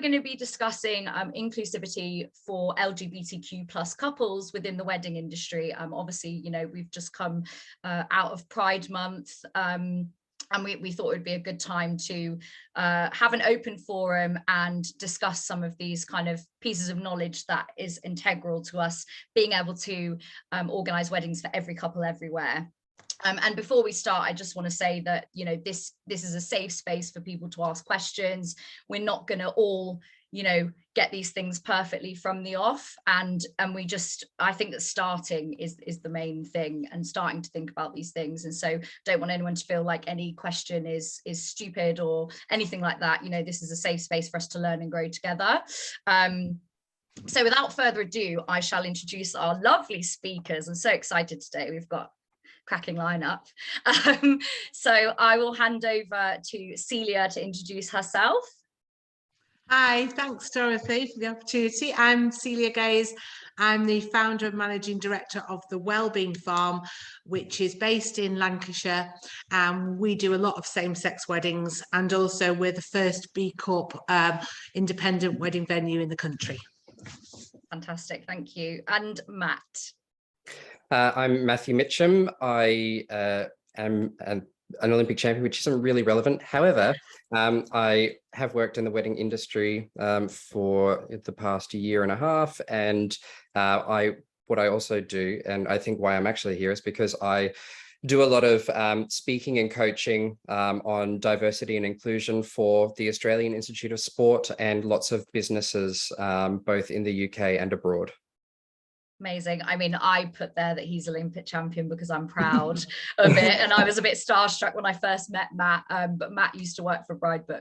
Going to be discussing inclusivity for LGBTQ plus couples within the wedding industry. Obviously, you know, we've just come out of Pride Month, and we thought it would be a good time to have an open forum and discuss some of these kind of pieces of knowledge that is integral to us being able to organise weddings for every couple everywhere. And before we start, I just want to say that, you know, this is a safe space for people to ask questions. We're not going to all, you know, get these things perfectly from the off. And we just, I think that starting is the main thing, and starting to think about these things. And so don't want anyone to feel like any question is stupid or anything like that. You know, this is a safe space for us to learn and grow together. So without further ado, I shall introduce our lovely speakers. I'm so excited today. We've got cracking lineup. So I will hand over to Celia to introduce herself. Hi, thanks Dorothy for the opportunity. I'm Celia Gaze. I'm the founder and managing director of the Wellbeing Farm, which is based in Lancashire. We do a lot of same-sex weddings, and also we're the first B Corp independent wedding venue in the country. Fantastic, thank you. And Matt. I'm Matthew Mitcham. I am an Olympic champion, which isn't really relevant. However, I have worked in the wedding industry for the past year and a half. And what I also do, and I think why I'm actually here, is because I do a lot of speaking and coaching on diversity and inclusion for the Australian Institute of Sport and lots of businesses, both in the UK and abroad. Amazing. I mean, I put there that he's Olympic champion because I'm proud of it. And I was a bit starstruck when I first met Matt, but Matt used to work for Bridebook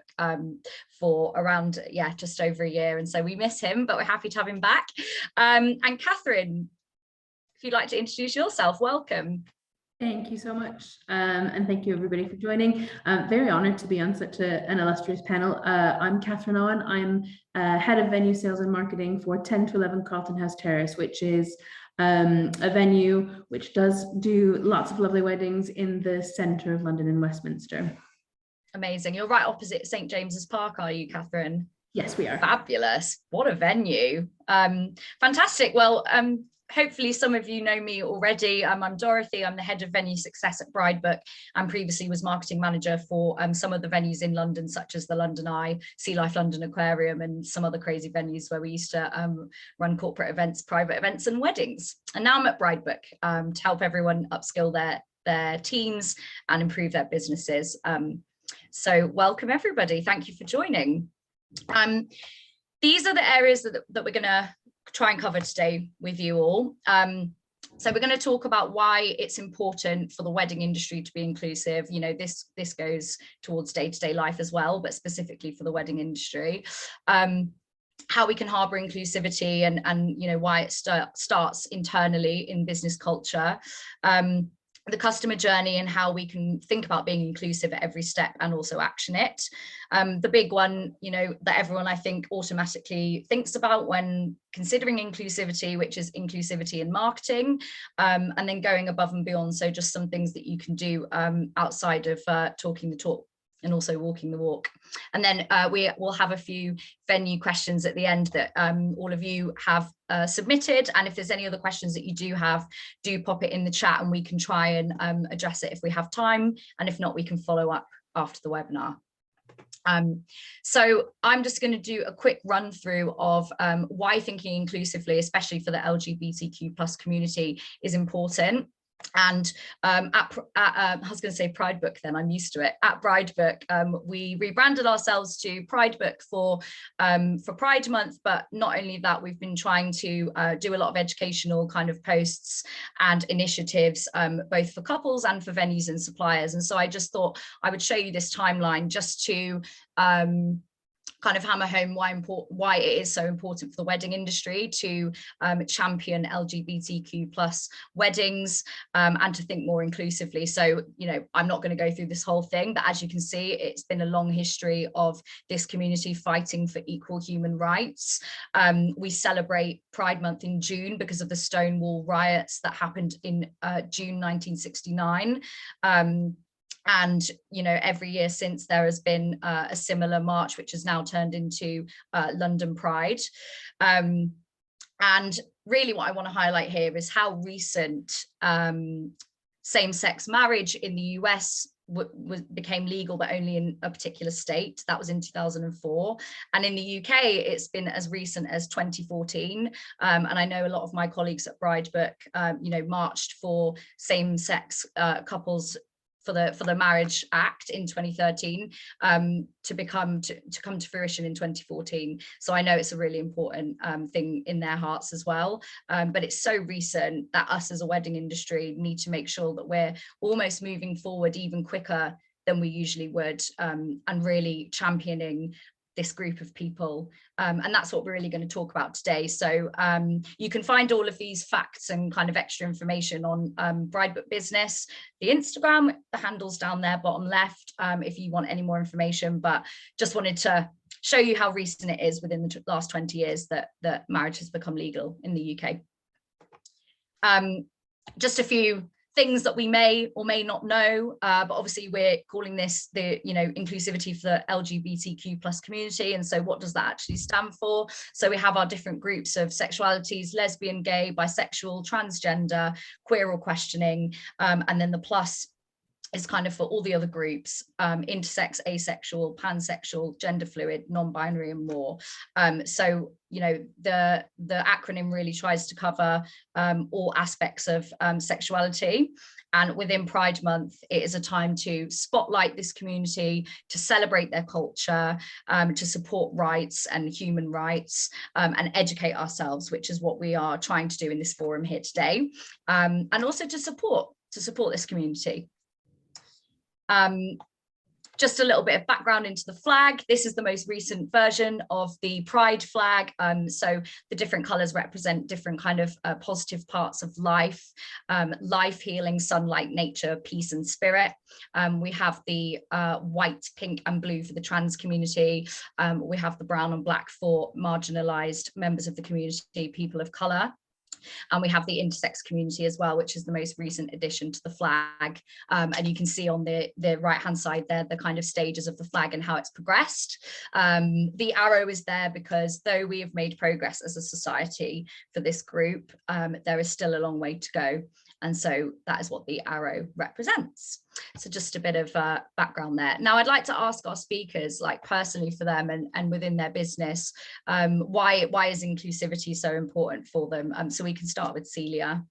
for around, just over a year. And so we miss him, but we're happy to have him back. And Catherine, if you'd like to introduce yourself, welcome. Thank you so much. And thank you everybody for joining. I'm very honoured to be on such an illustrious panel. I'm Catherine Owen. I'm Head of Venue Sales and Marketing for 10 to 11 Carlton House Terrace, which is a venue which does do lots of lovely weddings in the centre of London in Westminster. Amazing. You're right opposite St James's Park, are you, Catherine? Yes, we are. Fabulous. What a venue. Fantastic. Well, hopefully some of you know me already. I'm Dorothy. I'm the head of venue success at Bridebook, and previously was marketing manager for some of the venues in London, such as the London Eye, Sea Life London Aquarium, and some other crazy venues where we used to run corporate events, private events and weddings. And now I'm at Bridebook to help everyone upskill their teams and improve their businesses. So welcome everybody. Thank you for joining. These are the areas that we're going to try and cover today with you all. So we're going to talk about why it's important for the wedding industry to be inclusive. You know, this goes towards day-to-day life as well, but specifically for the wedding industry. How we can harbour inclusivity and you know, why it starts internally in business culture. The customer journey and how we can think about being inclusive at every step and also action it. The big one, you know, that everyone I think automatically thinks about when considering inclusivity, which is inclusivity in marketing, and then going above and beyond. So just some things that you can do outside of talking the talk and also walking the walk. And then we will have a few venue questions at the end that all of you have submitted. And if there's any other questions that you do have, do pop it in the chat and we can try and address it if we have time. And if not, we can follow up after the webinar. So I'm just going to do a quick run through of why thinking inclusively, especially for the LGBTQ plus community, is important. And I was going to say Bridebook, then I'm used to it. At Bridebook, we rebranded ourselves to Bridebook for Pride Month, but not only that, we've been trying to do a lot of educational kind of posts and initiatives, both for couples and for venues and suppliers. And so I just thought I would show you this timeline just to kind of hammer home why it is so important for the wedding industry to champion LGBTQ plus weddings and to think more inclusively. So, you know, I'm not going to go through this whole thing, but as you can see, it's been a long history of this community fighting for equal human rights. We celebrate Pride Month in June because of the Stonewall riots that happened in June 1969. And, you know, every year since, there has been a similar march, which has now turned into London Pride. And really what I want to highlight here is how recent same-sex marriage in the US became legal, but only in a particular state. That was in 2004. And in the UK, it's been as recent as 2014. And I know a lot of my colleagues at Bride Book, you know, marched for same-sex couples for the Marriage Act in 2013 to come to fruition in 2014. So I know it's a really important thing in their hearts as well. But it's so recent that us as a wedding industry need to make sure that we're almost moving forward even quicker than we usually would, and really championing this group of people. And that's what we're really going to talk about today. So you can find all of these facts and kind of extra information on Bride Book Business, the Instagram, the handle's down there bottom left, if you want any more information. But just wanted to show you how recent it is within the last 20 years that marriage has become legal in the UK. Just a few things that we may or may not know, but obviously we're calling this the, you know, inclusivity for the LGBTQ plus community. And so what does that actually stand for? So we have our different groups of sexualities: lesbian, gay, bisexual, transgender, queer or questioning, and then the plus is kind of for all the other groups, intersex, asexual, pansexual, gender fluid, non-binary, and more. So, you know, the acronym really tries to cover all aspects of sexuality. And within Pride Month, it is a time to spotlight this community, to celebrate their culture, to support rights and human rights, and educate ourselves, which is what we are trying to do in this forum here today, and also to support this community. Just a little bit of background into the flag. This is the most recent version of the Pride flag. So the different colours represent different kind of positive parts of life: life, healing, sunlight, nature, peace and spirit. We have the white, pink and blue for the trans community. We have the brown and black for marginalised members of the community, people of colour. And we have the intersex community as well, which is the most recent addition to the flag. And you can see on the right hand side there the kind of stages of the flag and how it's progressed. The arrow is there because though we have made progress as a society for this group, there is still a long way to go. And so that is what the arrow represents. So just a bit of background there. Now I'd like to ask our speakers, like personally for them and within their business, why is inclusivity so important for them? So we can start with Celia.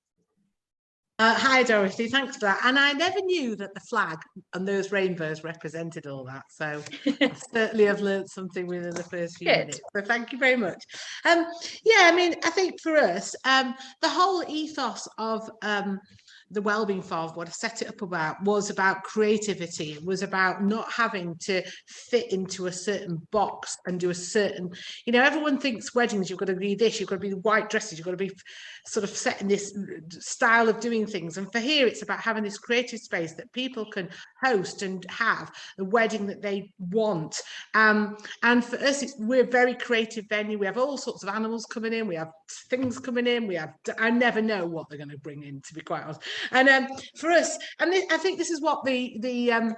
Hi Dorothy, thanks for that. And I never knew that the flag and those rainbows represented all that. So I certainly have learned something within the first few minutes. So thank you very much. Yeah, I mean, I think for us, the whole ethos of the Wellbeing Farm, what I set it up about, was about creativity. It was about not having to fit into a certain box and do a certain, you know, everyone thinks weddings, you've got to be this, you've got to be white dresses, you've got to be sort of set in this style of doing things. And for here, it's about having this creative space that people can host and have the wedding that they want. And for us, we're a very creative venue. We have all sorts of animals coming in. We have things coming in. We have, I never know what they're going to bring in, to be quite honest. And for us, and I think this is what the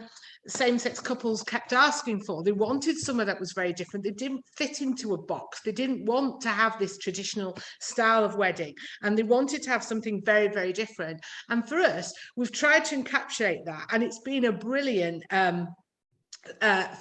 same-sex couples kept asking for. They wanted somewhere that was very different. They didn't fit into a box. They didn't want to have this traditional style of wedding, and they wanted to have something very, very different. And for us, we've tried to encapsulate that, and it's been a brilliant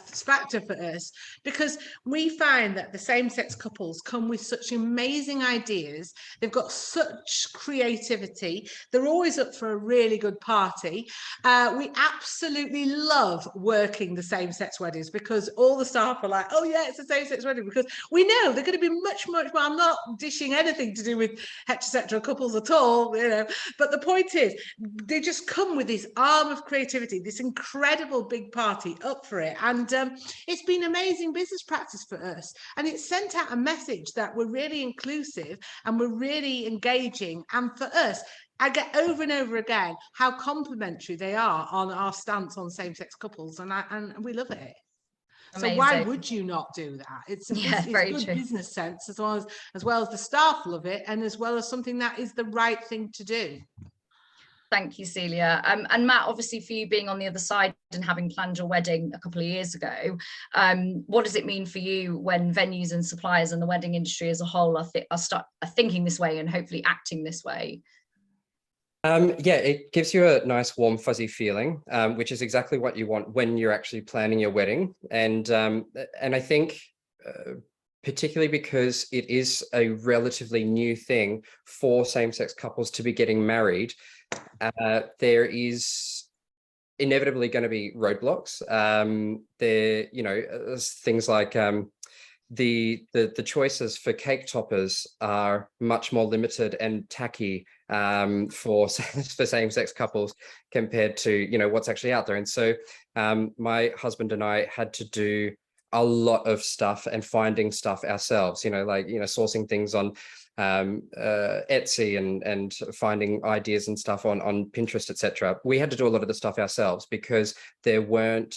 factor for us, because we find that the same-sex couples come with such amazing ideas. They've got such creativity. They're always up for a really good party. We absolutely love working the same-sex weddings, because all the staff are like, oh yeah, it's a same-sex wedding, because we know they're going to be much more. I'm not dishing anything to do with heterosexual couples at all, you know, but the point is they just come with this arm of creativity, this incredible big party up for it. And it's been amazing business practice for us, and it sent out a message that we're really inclusive and we're really engaging. And for us, I get over and over again how complimentary they are on our stance on same-sex couples, and we love it. Amazing. So why would you not do that? It's good true. Business sense, as well as the staff love it, and as well as something that is the right thing to do. Thank you, Celia. And Matt, obviously for you being on the other side and having planned your wedding a couple of years ago, what does it mean for you when venues and suppliers and the wedding industry as a whole are thinking this way and hopefully acting this way? Yeah, it gives you a nice warm fuzzy feeling, which is exactly what you want when you're actually planning your wedding. And I think particularly because it is a relatively new thing for same-sex couples to be getting married, there is inevitably going to be roadblocks. Things like the choices for cake toppers are much more limited and tacky for same-sex couples compared to what's actually out there. And so my husband and I had to do a lot of stuff and finding stuff ourselves, sourcing things on Etsy and finding ideas and stuff on Pinterest, etc. We had to do a lot of the stuff ourselves because there weren't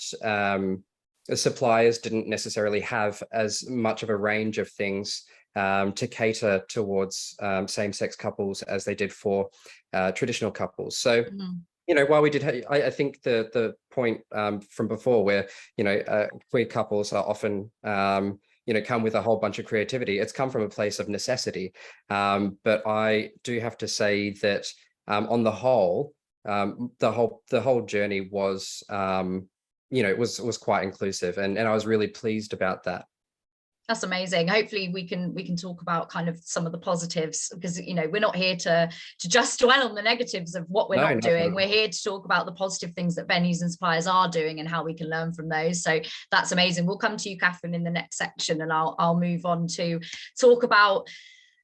suppliers didn't necessarily have as much of a range of things to cater towards same-sex couples as they did for traditional couples. So while we did, I think the point from before where, queer couples are often, come with a whole bunch of creativity. It's come from a place of necessity. But I do have to say that on the whole, the whole journey was, was quite inclusive, and I was really pleased about that. That's amazing. Hopefully we can talk about kind of some of the positives, because we're not here to just dwell on the negatives of what we're not doing. We're here to talk about the positive things that venues and suppliers are doing and how we can learn from those. So that's amazing. We'll come to you, Catherine, in the next section, and I'll move on to talk about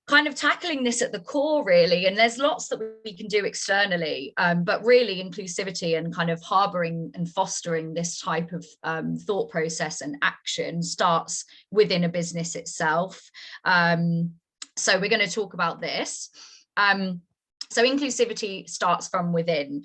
kind of tackling this at the core, really. And there's lots that we can do externally, but really inclusivity and kind of harboring and fostering this type of thought process and action starts within a business itself. So we're going to talk about this. So inclusivity starts from within.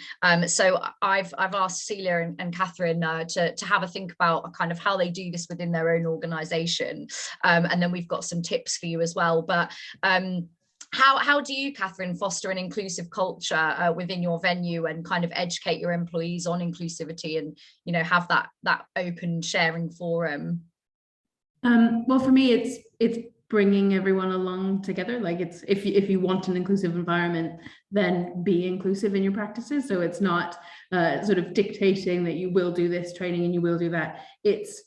So I've asked Celia and Catherine to have a think about kind of how they do this within their own organisation, and then we've got some tips for you as well. But how do you, Catherine, foster an inclusive culture within your venue and kind of educate your employees on inclusivity and have that open sharing forum? Well, for me, it's bringing everyone along together. Like, it's if you want an inclusive environment, then be inclusive in your practices. So it's not sort of dictating that you will do this training and you will do that. It's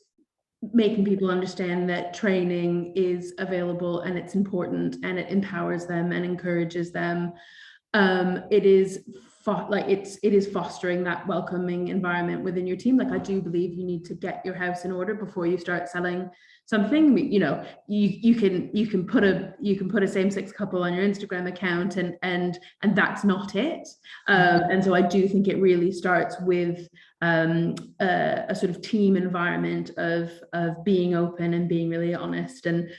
making people understand that training is available and it's important and it empowers them and encourages them. It is fostering that welcoming environment within your team. Like, I do believe you need to get your house in order before you start selling something. You can put a same-sex couple on your Instagram account and that's not it. And so I do think it really starts with a sort of team environment of being open and being really honest and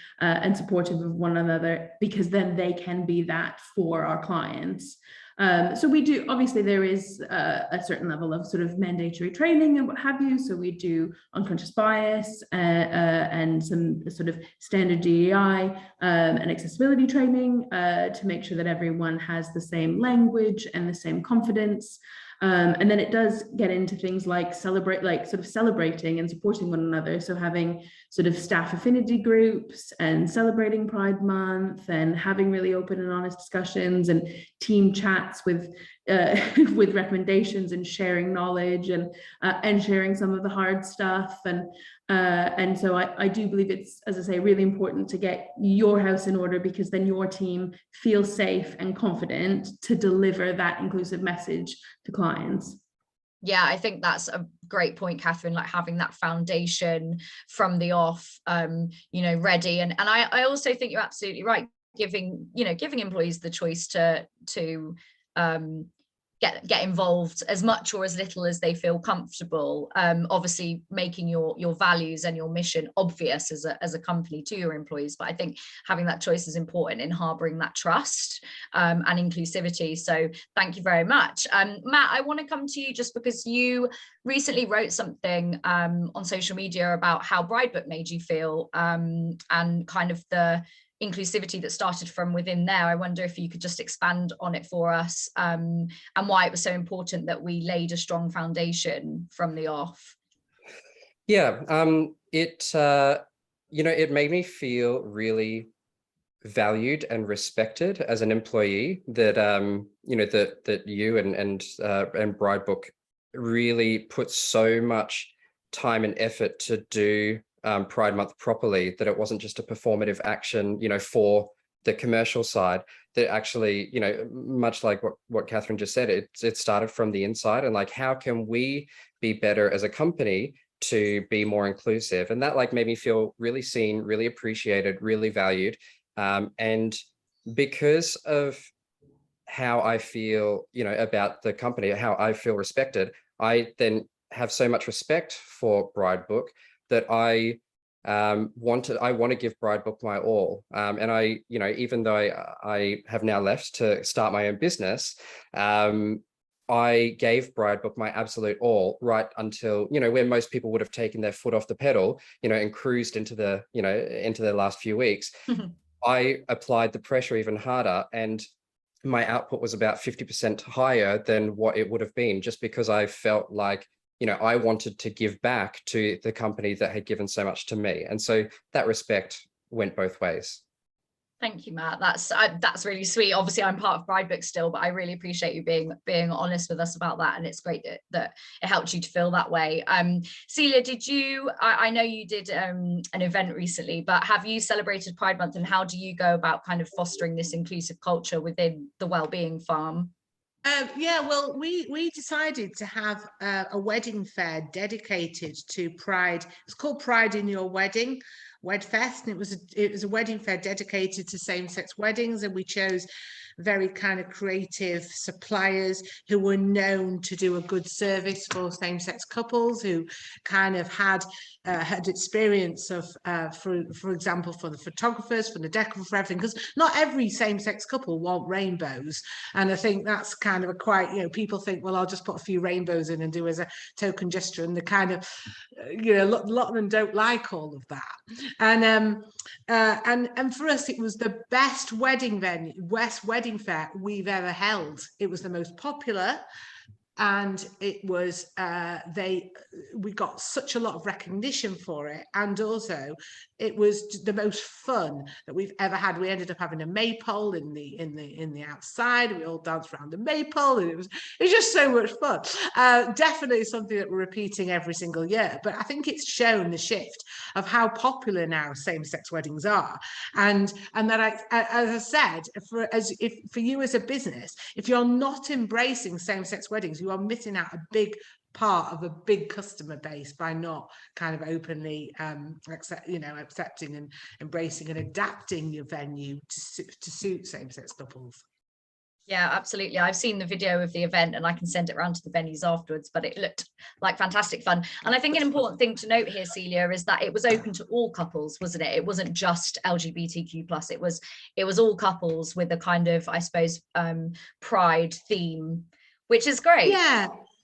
supportive of one another, because then they can be that for our clients. So we do, obviously there is a certain level of sort of mandatory training and what have you. So we do unconscious bias and some sort of standard DEI and accessibility training to make sure that everyone has the same language and the same confidence. And then it does get into things like celebrating and supporting one another. So having sort of staff affinity groups and celebrating Pride Month and having really open and honest discussions and team chats with recommendations and sharing knowledge and sharing some of the hard stuff. And so I do believe it's, as I say, really important to get your house in order, because then your team feels safe and confident to deliver that inclusive message to clients. Yeah, I think that's a great point, Catherine, like having that foundation from the off, ready. And I also think you're absolutely right, giving employees the choice to get involved as much or as little as they feel comfortable. Obviously making your values and your mission obvious as a company to your employees, but I think having that choice is important in harboring that trust and inclusivity. So thank you very much. Matt, I want to come to you just because you recently wrote something on social media about how Bridebook made you feel, and kind of the inclusivity that started from within there. I wonder if you could just expand on it for us, and why it was so important that we laid a strong foundation from the off. Yeah, it it made me feel really valued and respected as an employee, that that you and Bridebook really put so much time and effort to do Pride Month properly, that it wasn't just a performative action, for the commercial side, that actually, much like what Catherine just said, it started from the inside, and like, how can we be better as a company to be more inclusive? And that like made me feel really seen, really appreciated, really valued. And because of how I feel, about the company, how I feel respected, I then have so much respect for Bridebook that I want to give Bridebook my all. And I, even though I have now left to start my own business, I gave Bridebook my absolute all, right until, where most people would have taken their foot off the pedal, and cruised into their last few weeks. I applied the pressure even harder, and my output was about 50% higher than what it would have been, just because I felt like, I wanted to give back to the company that had given so much to me. And so that respect went both ways. Thank you, Matt. That's really sweet. Obviously, I'm part of Bridebook still, but I really appreciate you being honest with us about that. And it's great that it helped you to feel that way. Celia, I know you did an event recently, but have you celebrated Pride Month, and how do you go about kind of fostering this inclusive culture within the Wellbeing Farm? Yeah, well, we decided to have a wedding fair dedicated to Pride. It's called Pride in Your Wedding, Wedfest, and it was a wedding fair dedicated to same-sex weddings, and we chose very kind of creative suppliers who were known to do a good service for same-sex couples, who kind of had experience of, for example, for the photographers, for the decor, for everything, because not every same-sex couple want rainbows. And I think that's kind of a quite, people think, well, I'll just put a few rainbows in and do as a token gesture. And the kind of, a lot of them don't like all of that. And for us, it was the best wedding fair we've ever held. It was the most popular, and it was we got such a lot of recognition for it, and also it was the most fun that we've ever had. We ended up having a maypole in the outside. We all danced around the maypole, and it was just so much fun. Definitely something that we're repeating every single year. But I think it's shown the shift of how popular now same-sex weddings are, and that as I said, for you as a business, if you're not embracing same-sex weddings, you are missing out a big part of a big customer base by not kind of openly accepting and embracing and adapting your venue to suit same-sex couples. Yeah, absolutely. I've seen the video of the event, and I can send it around to the venues afterwards, but it looked like fantastic fun. And I think an important thing to note here, Celia, is that it was open to all couples, wasn't it? It wasn't just LGBTQ plus. It was all couples with a kind of, I suppose, pride theme, which is great.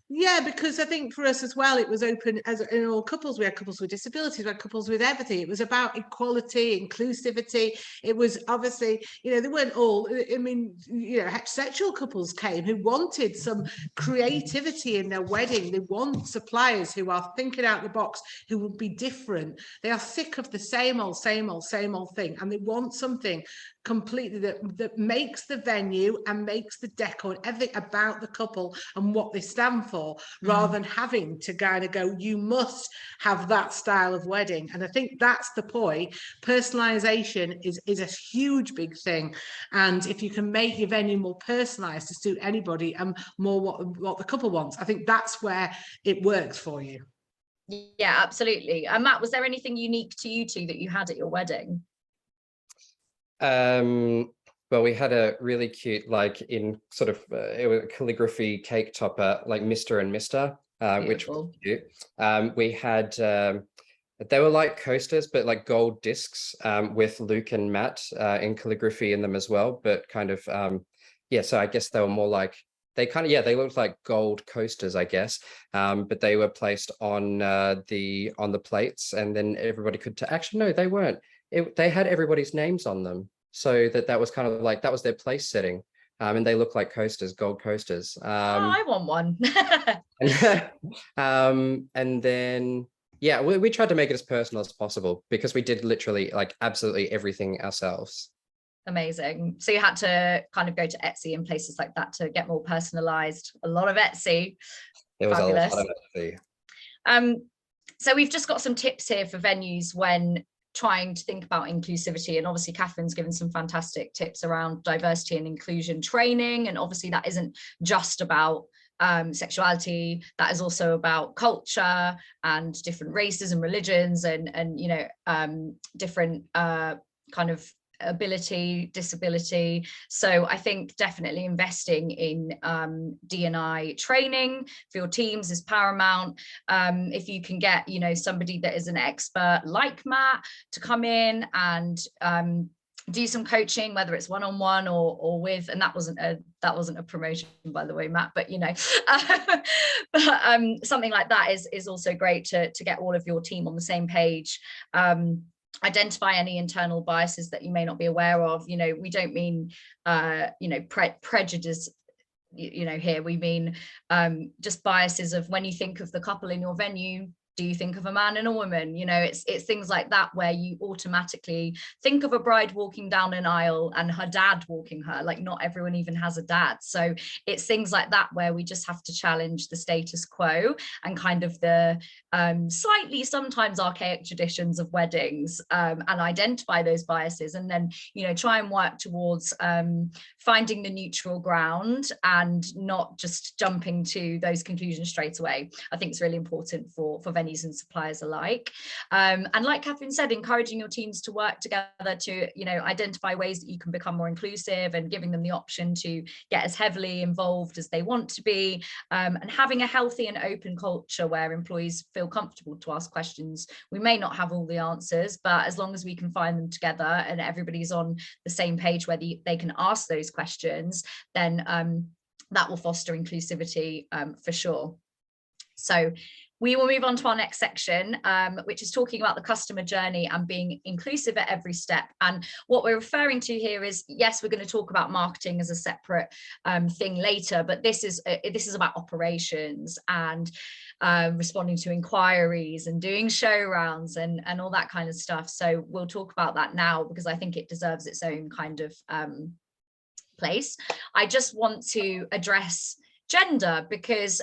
Yeah, because I think for us as well, it was open as in all couples. We had couples with disabilities, we had couples with everything. It was about equality, inclusivity. It was obviously, they weren't all, heterosexual couples came who wanted some creativity in their wedding. They want suppliers who are thinking out the box, who will be different. They are sick of the same old thing, and they want something completely that makes the venue and makes the decor and everything about the couple and what they stand for, rather than having to kind of go, you must have that style of wedding. And I think that's the point. Personalization is a huge big thing, and if you can make your venue more personalized to suit anybody and more what the couple wants, I think that's where it works for you. Yeah, absolutely. And Matt, was there anything unique to you two that you had at your wedding? Well, we had a really cute, like in sort of it was a calligraphy cake topper, like Mr. and Mr. Which was cute. We had they were like coasters, but like gold discs with Luke and Matt in calligraphy in them as well. But kind of so I guess they were more like they looked like gold coasters, I guess. But they were placed on the plates, and then everybody could actually no, they weren't. they had everybody's names on them, so that was kind of like, that was their place setting. And they look like coasters, gold coasters. I want one. And then, yeah, we tried to make it as personal as possible, because we did literally like absolutely everything ourselves. Amazing. So you had to kind of go to Etsy and places like that to get more personalized. A lot of Etsy. There was Fabulous. a lot of Etsy. So we've just got some tips here for venues when trying to think about inclusivity, and obviously Catherine's given some fantastic tips around diversity and inclusion training, and obviously that isn't just about sexuality, that is also about culture and different races and religions, and you know, different kind of ability, disability. So I think definitely investing in D&I training for your teams is paramount. If you can get, you know, somebody that is an expert like Matt to come in and do some coaching, whether it's one-on-one or with, and that wasn't a promotion, by the way, Matt, but you know, but something like that is also great to get all of your team on the same page. Identify any internal biases that you may not be aware of. You know, we don't mean you know, prejudice, you know, here we mean just biases of when you think of the couple in your venue, do you think of a man and a woman? You know, it's things like that where you automatically think of a bride walking down an aisle and her dad walking her, like not everyone even has a dad. So it's things like that where we just have to challenge the status quo and kind of the slightly sometimes archaic traditions of weddings, and identify those biases, and then, you know, try and work towards finding the neutral ground and not just jumping to those conclusions straight away. I think it's really important for venues and suppliers alike. And like Catherine said, encouraging your teams to work together to, you know, identify ways that you can become more inclusive, and giving them the option to get as heavily involved as they want to be, and having a healthy and open culture where employees feel comfortable to ask questions. We may not have all the answers, but as long as we can find them together and everybody's on the same page where they can ask those questions, then that will foster inclusivity for sure. So we will move on to our next section, which is talking about the customer journey and being inclusive at every step. And what we're referring to here is, yes, we're going to talk about marketing as a separate thing later, but this is about operations and responding to inquiries and doing show rounds and all that kind of stuff. So we'll talk about that now, because I think it deserves its own kind of place. I just want to address gender, because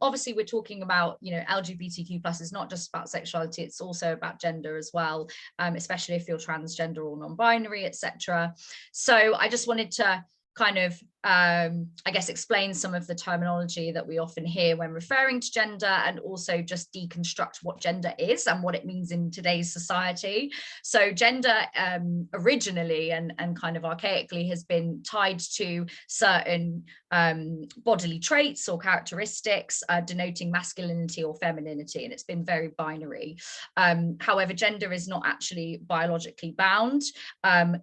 obviously we're talking about, you know, LGBTQ plus is not just about sexuality, it's also about gender as well, especially if you're transgender or non-binary, etc. So I just wanted to kind of I guess explain some of the terminology that we often hear when referring to gender, and also just deconstruct what gender is and what it means in today's society. So gender originally and kind of archaically has been tied to certain bodily traits or characteristics denoting masculinity or femininity, and it's been very binary. However, gender is not actually biologically bound.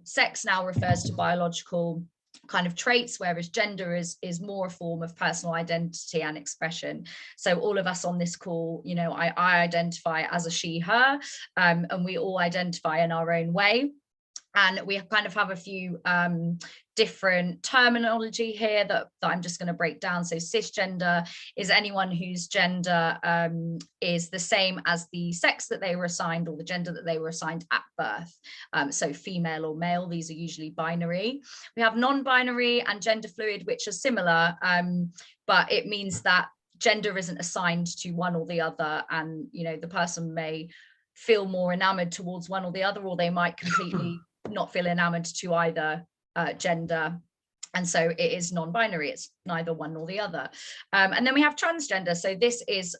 Sex now refers to biological kind of traits, whereas gender is more a form of personal identity and expression. So all of us on this call, you know, I identify as a she, her, and we all identify in our own way. And we kind of have a few different terminology here that I'm just going to break down. So cisgender is anyone whose gender is the same as the sex that they were assigned, or the gender that they were assigned at birth. So female or male, these are usually binary. We have non-binary and gender fluid, which are similar, but it means that gender isn't assigned to one or the other. And, you know, the person may feel more enamored towards one or the other, or they might completely not feel enamored to either gender, and so it is non-binary, it's neither one nor the other. And then we have transgender. So this is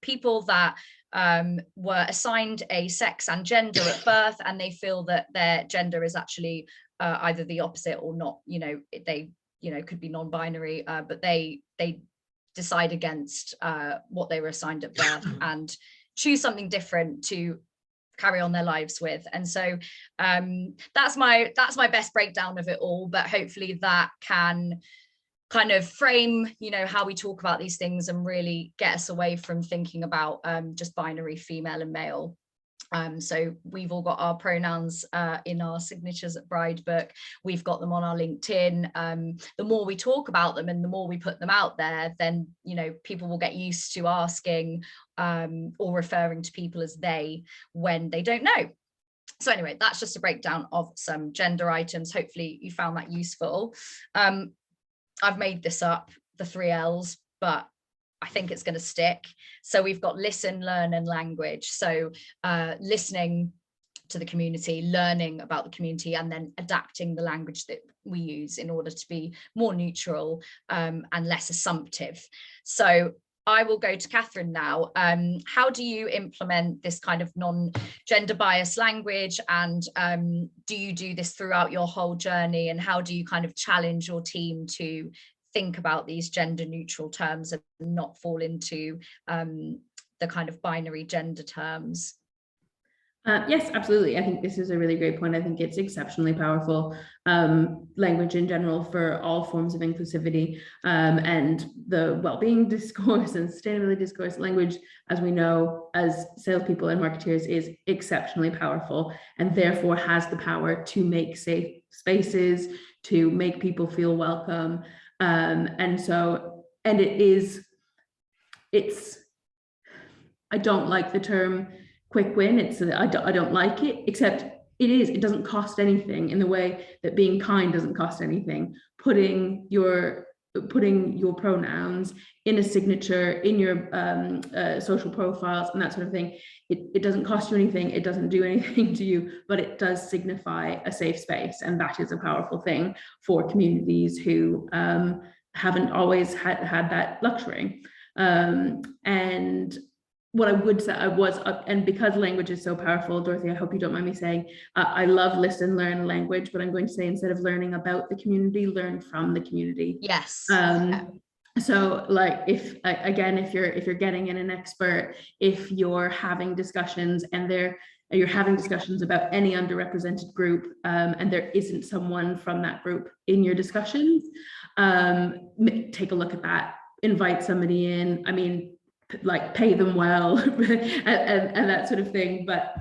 people that were assigned a sex and gender at birth, and they feel that their gender is actually either the opposite or not. You know, they, you know, could be non-binary, but they decide against what they were assigned at birth and choose something different to carry on their lives with. And so that's my best breakdown of it all, but hopefully that can kind of frame, you know, how we talk about these things and really get us away from thinking about just binary female and male. So we've all got our pronouns in our signatures at Bride Book. We've got them on our LinkedIn. The more we talk about them and the more we put them out there, then, you know, people will get used to asking or referring to people as they when they don't know. So anyway, that's just a breakdown of some gender items. Hopefully you found that useful. I've made this up, the 3 L's, but I think it's going to stick. So we've got listen, learn, and language. So listening to the community, learning about the community, and then adapting the language that we use in order to be more neutral and less assumptive. So I will go to Catherine now. How do you implement this kind of non-gender biased language, and do you do this throughout your whole journey, and how do you kind of challenge your team to think about these gender neutral terms and not fall into the kind of binary gender terms? Yes, absolutely. I think this is a really great point. I think it's exceptionally powerful, language in general for all forms of inclusivity, and the well-being discourse and sustainability discourse. Language, as we know, as salespeople and marketeers, is exceptionally powerful, and therefore has the power to make safe spaces, to make people feel welcome. I don't like the term quick win. I don't like it, except it doesn't cost anything, in the way that being kind doesn't cost anything. Putting your pronouns in a signature, in your social profiles and that sort of thing, it doesn't cost you anything, it doesn't do anything to you, but it does signify a safe space, and that is a powerful thing for communities who haven't always had that luxury. And what I would say and because language is so powerful, Dorothy, I hope you don't mind me saying, I love listen, learn language, but I'm going to say, instead of learning about the community, learn from the community. Yes. So like, if you're getting in an expert, if you're having discussions and you're having discussions about any underrepresented group, and there isn't someone from that group in your discussions, take a look at that, invite somebody in. I mean, like, pay them well and that sort of thing, but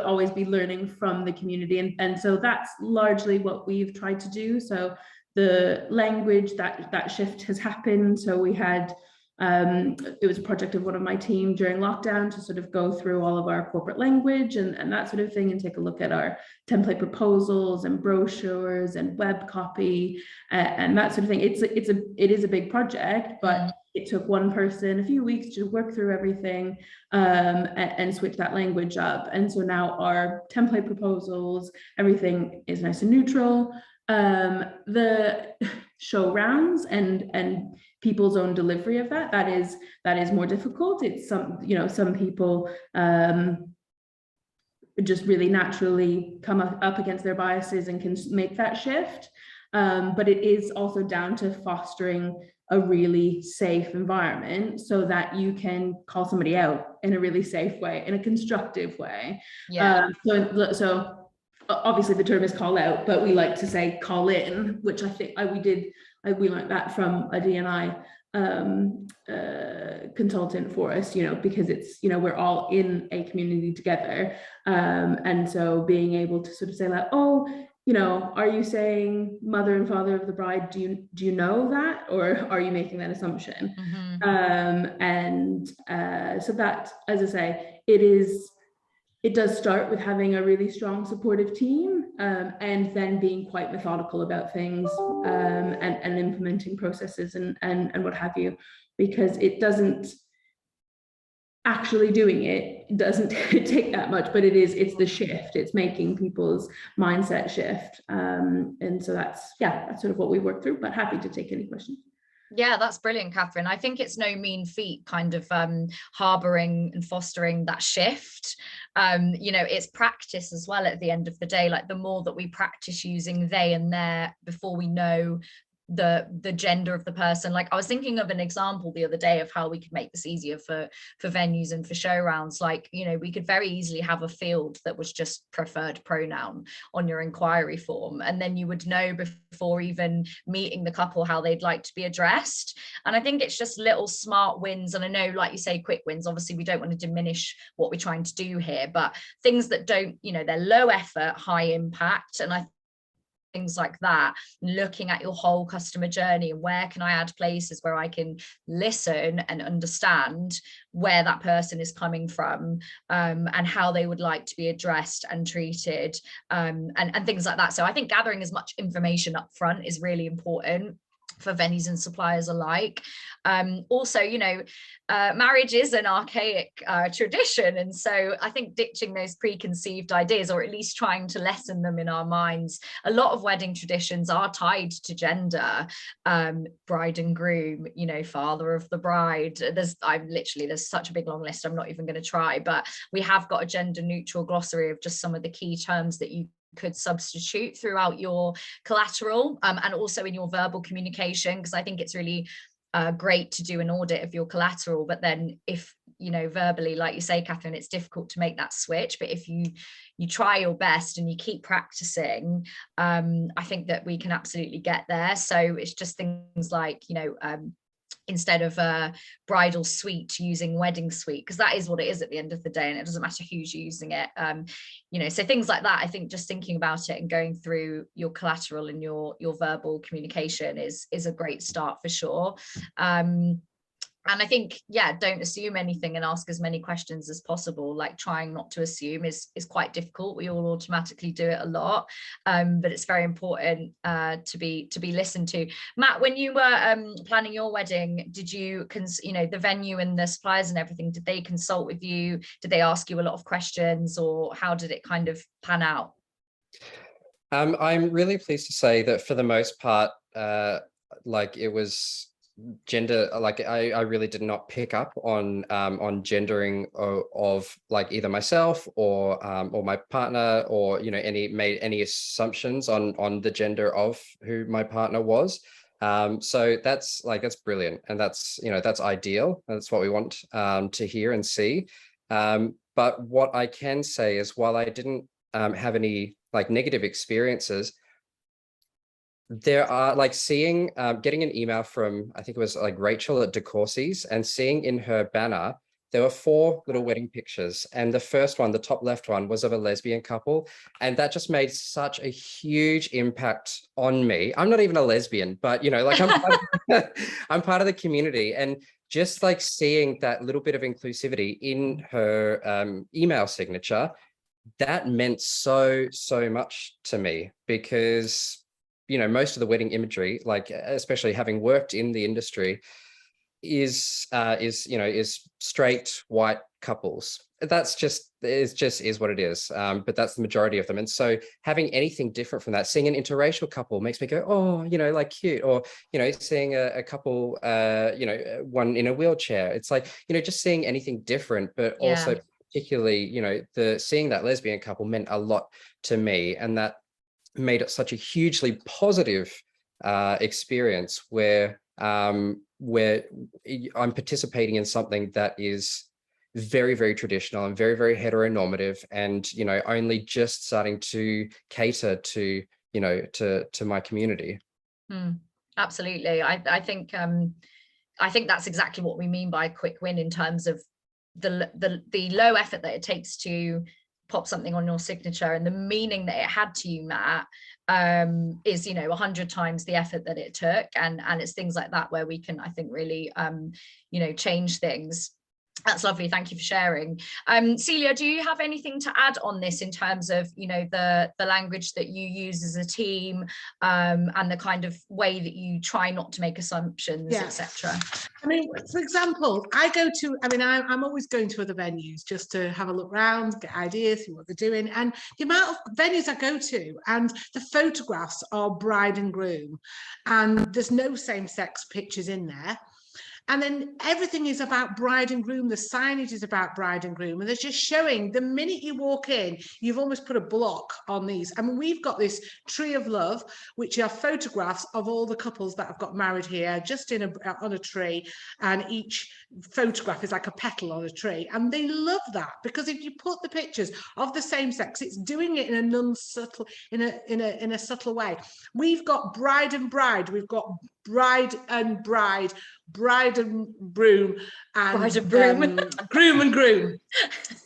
always be learning from the community, and so that's largely what we've tried to do. So the language, that shift has happened. So we had it was a project of one of my team during lockdown to sort of go through all of our corporate language and that sort of thing, and take a look at our template proposals and brochures and web copy and that sort of thing. It is a big project, but it took one person a few weeks to work through everything and switch that language up. And so now our template proposals, everything is nice and neutral. The show rounds and people's own delivery of that is more difficult. It's some people just really naturally come up against their biases and can make that shift. But it is also down to fostering a really safe environment so that you can call somebody out in a really safe way, in a constructive way. Yeah. So obviously the term is call out, but we like to say call in, which I think we learned that from a D&I consultant for us, because it's, we're all in a community together. And so being able to sort of say like, oh, are you saying mother and father of the bride? Do you know that, or are you making that assumption? Mm-hmm. So that, as I say, it does start with having a really strong supportive team, and then being quite methodical about things, and implementing processes and what have you, because it doesn't actually doing it doesn't take that much, but it's the shift, it's making people's mindset shift. And so that's sort of what we work through, but happy to take any questions. Yeah, that's brilliant, Catherine. I think it's no mean feat kind of harboring and fostering that shift. It's practice as well at the end of the day. Like, the more that we practice using they and their before we know the gender of the person. Like I was thinking of an example the other day of how we could make this easier for venues and for show rounds. Like, you know, we could very easily have a field that was just preferred pronoun on your inquiry form, and then you would know before even meeting the couple how they'd like to be addressed. And I think it's just little smart wins, and I know, like you say, quick wins. Obviously we don't want to diminish what we're trying to do here, but things that don't, you know, they're low effort, high impact. And I things like that, looking at your whole customer journey and where can I add places where I can listen and understand where that person is coming from, and how they would like to be addressed and treated, and things like that. So I think gathering as much information up front is really important for venues and suppliers alike. Also, you know, marriage is an archaic tradition, and so I think ditching those preconceived ideas, or at least trying to lessen them in our minds. A lot of wedding traditions are tied to gender, bride and groom, you know, father of the bride. There's such a big long list, I'm not even going to try, but we have got a gender neutral glossary of just some of the key terms that you could substitute throughout your collateral, and also in your verbal communication, because I think it's really great to do an audit of your collateral, but then if, you know, verbally, like you say, Catherine, it's difficult to make that switch. But if you try your best and you keep practicing, I think that we can absolutely get there. So it's just things like, you know, instead of bridal suite, using wedding suite, because that is what it is at the end of the day, and it doesn't matter who's using it. You know, so things like that, I think just thinking about it and going through your collateral and your verbal communication is a great start for sure. And I think, yeah, don't assume anything and ask as many questions as possible. Like trying not to assume is quite difficult. We all automatically do it a lot, but it's very important to be listened to. Matt, when you were planning your wedding, did you, you know, the venue and the suppliers and everything, did they consult with you? Did they ask you a lot of questions, or how did it kind of pan out? I'm really pleased to say that for the most part, like it was gender, like I really did not pick up on gendering of like either myself or my partner, or, you know, made any assumptions on the gender of who my partner was. So that's brilliant, and that's, you know, that's ideal. That's what we want to hear and see. But what I can say is, while I didn't have any like negative experiences, there are like seeing, getting an email from, I think it was like Rachel at DeCourcy's, and seeing in her banner, there were 4 little wedding pictures. And the first one, the top left one, was of a lesbian couple. And that just made such a huge impact on me. I'm not even a lesbian, but, you know, like I'm part of the community. And just like seeing that little bit of inclusivity in her email signature, that meant so much to me, because, you know, most of the wedding imagery, like especially having worked in the industry, is straight white couples. That's just what it is. But that's the majority of them. And so having anything different from that, seeing an interracial couple makes me go, oh, you know, like cute. Or, you know, seeing a couple, you know, one in a wheelchair. It's like, you know, just seeing anything different, but also particularly, you know, seeing that lesbian couple meant a lot to me, and that made it such a hugely positive experience where I'm participating in something that is very, very traditional and very, very heteronormative, and, you know, only just starting to cater to, you know, to my community. Absolutely. I think that's exactly what we mean by a quick win, in terms of the low effort that it takes to pop something on your signature, and the meaning that it had to you, Matt, is, you know, 100 times the effort that it took. And it's things like that where we can, I think, really, you know, change things. That's lovely. Thank you for sharing. Celia, do you have anything to add on this in terms of, you know, the language that you use as a team, and the kind of way that you try not to make assumptions, etc.? I mean, for example, I'm always going to other venues just to have a look around, get ideas, see what they're doing. And the amount of venues I go to, and the photographs are bride and groom, and there's no same-sex pictures in there. And then everything is about bride and groom. The signage is about bride and groom. And they're just showing, the minute you walk in, you've almost put a block on these. I mean, we've got this tree of love, which are photographs of all the couples that have got married here, just on a tree. And each photograph is like a petal on a tree. And they love that, because if you put the pictures of the same sex, it's doing it in a non-subtle, in a subtle way. We've got bride and bride. We've got bride and bride, bride and broom, and groom and groom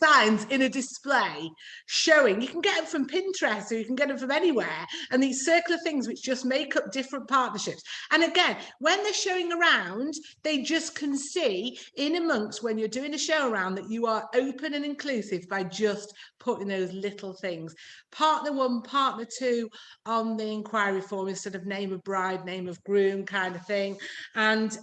signs in a display showing. You can get them from Pinterest, or you can get them from anywhere, and these circular things which just make up different partnerships. And again, when they're showing around, they just can see in amongst, when you're doing a show around, that you are open and inclusive by just putting those little things. Partner 1, partner 2 on the inquiry form instead of name of bride, name of groom kind of thing. And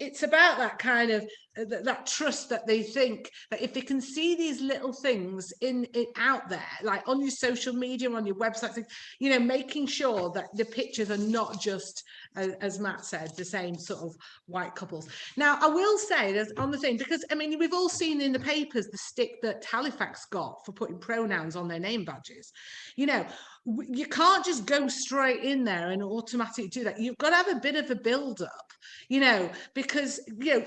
it's about that kind of that trust, that they think that if they can see these little things in out there, like on your social media, on your website, you know, making sure that the pictures are not just, as Matt said, the same sort of white couples. Now, I will say, there's on the thing, because I mean, we've all seen in the papers the stick that Halifax got for putting pronouns on their name badges. You know, you can't just go straight in there and automatically do that. You've got to have a bit of a build up, you know, because, you know,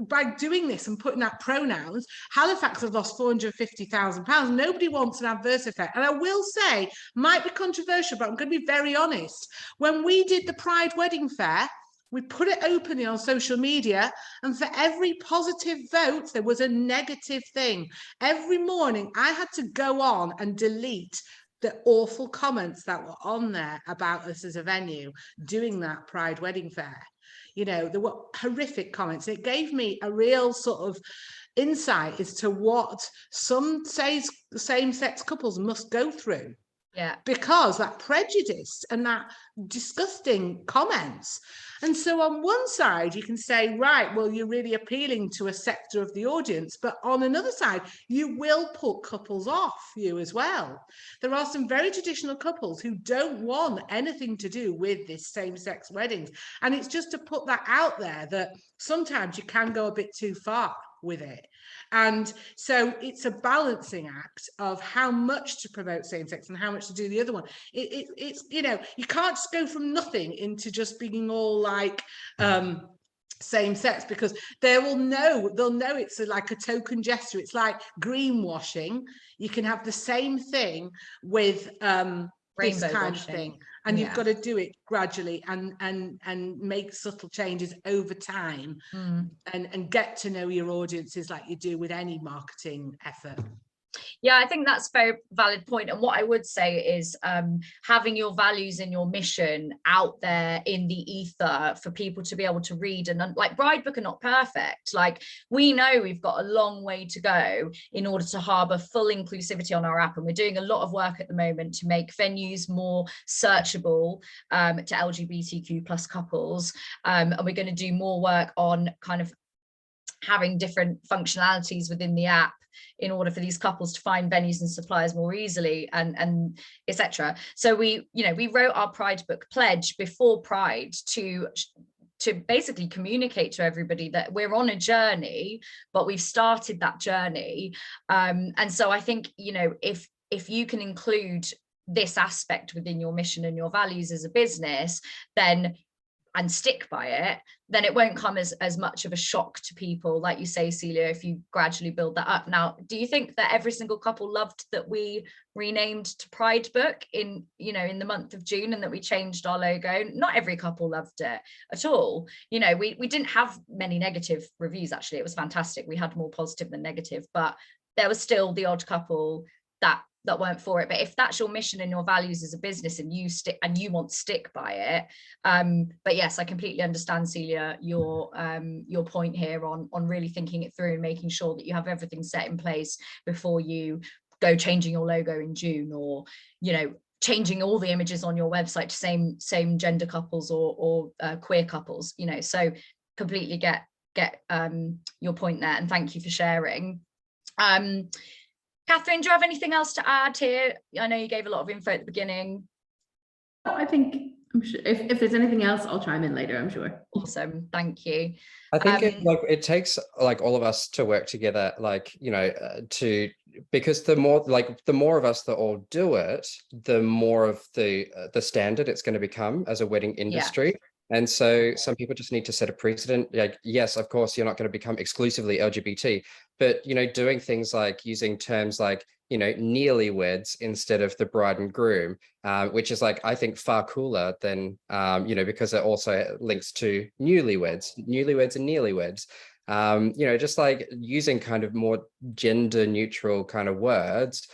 by doing this and putting out pronouns, Halifax has lost £450,000. Nobody wants an adverse effect. And I will say, might be controversial, but I'm going to be very honest. When we did the Pride Wedding Fair, we put it openly on social media, and for every positive vote, there was a negative thing. Every morning, I had to go on and delete the awful comments that were on there about us as a venue doing that Pride Wedding Fair. You know, there were horrific comments. It gave me a real sort of insight as to what some same-sex couples must go through. Yeah, because that prejudice and that disgusting comments. And so on one side, you can say, right, well, you're really appealing to a sector of the audience. But on another side, you will put couples off you as well. There are some very traditional couples who don't want anything to do with this same-sex weddings. And it's just to put that out there that sometimes you can go a bit too far with it. And so it's a balancing act of how much to promote same-sex and how much to do the other one. It's, you know, you can't just go from nothing into just being all like same sex, because they'll know it's like a token gesture. It's like greenwashing. You can have the same thing with this kind of thing, and you've got to do it gradually and make subtle changes over time, and get to know your audiences like you do with any marketing effort. Yeah, I think that's a very valid point. And what I would say is having your values and your mission out there in the ether for people to be able to read. And like, Bride Book are not perfect. Like, we know we've got a long way to go in order to harbour full inclusivity on our app. And we're doing a lot of work at the moment to make venues more searchable to LGBTQ plus couples. And we're going to do more work on kind of having different functionalities within the app in order for these couples to find venues and suppliers more easily, and etc. So we wrote our Pride Book pledge before Pride to basically communicate to everybody that we're on a journey, but we've started that journey. And so I think, you know, if you can include this aspect within your mission and your values as a business, then and stick by it, then it won't come as much of a shock to people, like you say, Celia, if you gradually build that up. Now, do you think that every single couple loved that we renamed to Pride Book in the month of June, and that we changed our logo? Not every couple loved it at all. You know, we didn't have many negative reviews, actually. It was fantastic. We had more positive than negative, but there was still the odd couple that weren't for it. But if that's your mission and your values as a business, and you want to stick by it, but yes, I completely understand, Celia, your point here on really thinking it through and making sure that you have everything set in place before you go changing your logo in June, or, you know, changing all the images on your website to same gender couples or queer couples, you know. So completely get your point there, and thank you for sharing. Catherine, do you have anything else to add here? I know you gave a lot of info at the beginning. I think I'm sure if there's anything else, I'll chime in later, I'm sure. Awesome, thank you. I think it takes like all of us to work together, like, you know, because the more of us that all do it, the more of the standard it's going to become as a wedding industry. Yeah. And so some people just need to set a precedent. Like, yes, of course, you're not going to become exclusively LGBT, but, you know, doing things like using terms like, you know, nearlyweds instead of the bride and groom, which is like, I think far cooler than, you know, because it also links to newlyweds and nearlyweds. You know, just like using kind of more gender neutral kind of words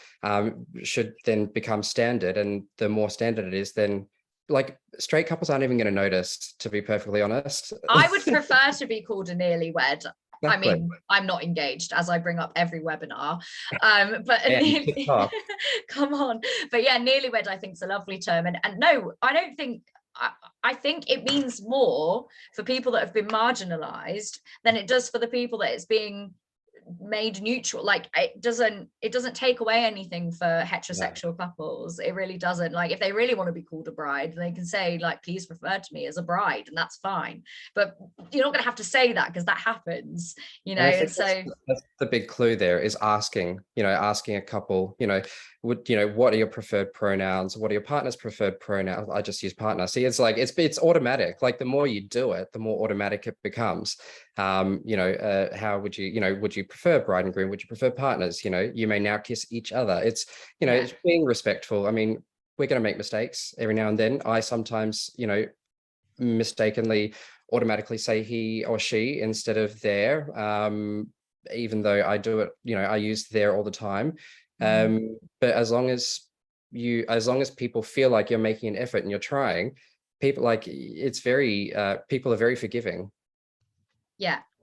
should then become standard. And the more standard it is, then like straight couples aren't even going to notice, to be perfectly honest. I would prefer to be called a newlywed. Exactly. I mean, I'm not engaged, as I bring up every webinar, but yeah, come on. But yeah, newlywed I think is a lovely term. And no, I don't think, I think it means more for people that have been marginalized than it does for the people that it's being made neutral. Like it doesn't take away anything for heterosexual couples. It really doesn't. Like if they really want to be called a bride, they can say like, please refer to me as a bride, and that's fine. But you're not going to have to say that, because that happens, you know. And so that's the big clue there, is asking a couple, you know, what are your preferred pronouns? What are your partner's preferred pronouns? I just use partner. See, it's like it's automatic. Like the more you do it, the more automatic it becomes. You know, how would you prefer bride and groom? Would you prefer partners? You know, you may now kiss each other. It's, you know, it's being respectful. I mean, we're going to make mistakes every now and then. I sometimes, you know, mistakenly automatically say he or she instead of their, even though I do it, you know, I use their all the time. But as long as people feel like you're making an effort and you're trying, people people are very forgiving.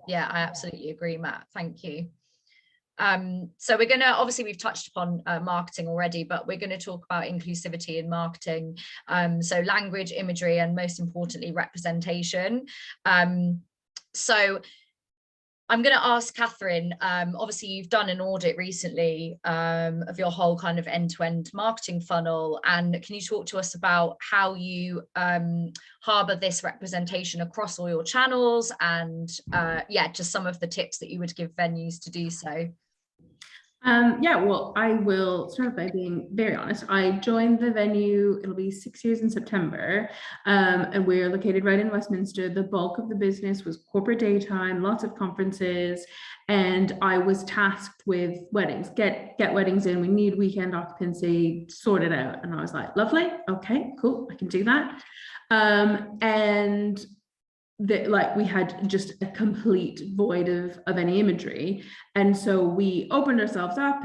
Yeah, I absolutely agree, Matt. Thank you. So we're gonna, obviously we've touched upon marketing already, but we're going to talk about inclusivity in marketing. So language, imagery, and most importantly, representation. So I'm going to ask Catherine, obviously you've done an audit recently of your whole kind of end-to-end marketing funnel, and can you talk to us about how you harbour this representation across all your channels, and just some of the tips that you would give venues to do so? Yeah, well, I will start by being very honest. I joined the venue, it'll be 6 years in September, and we're located right in Westminster. The bulk of the business was corporate daytime, lots of conferences, and I was tasked with weddings. Get weddings in, we need weekend occupancy, sort it out. And I was like, lovely, okay, cool, I can do that. And we had just a complete void of any imagery, and so we opened ourselves up,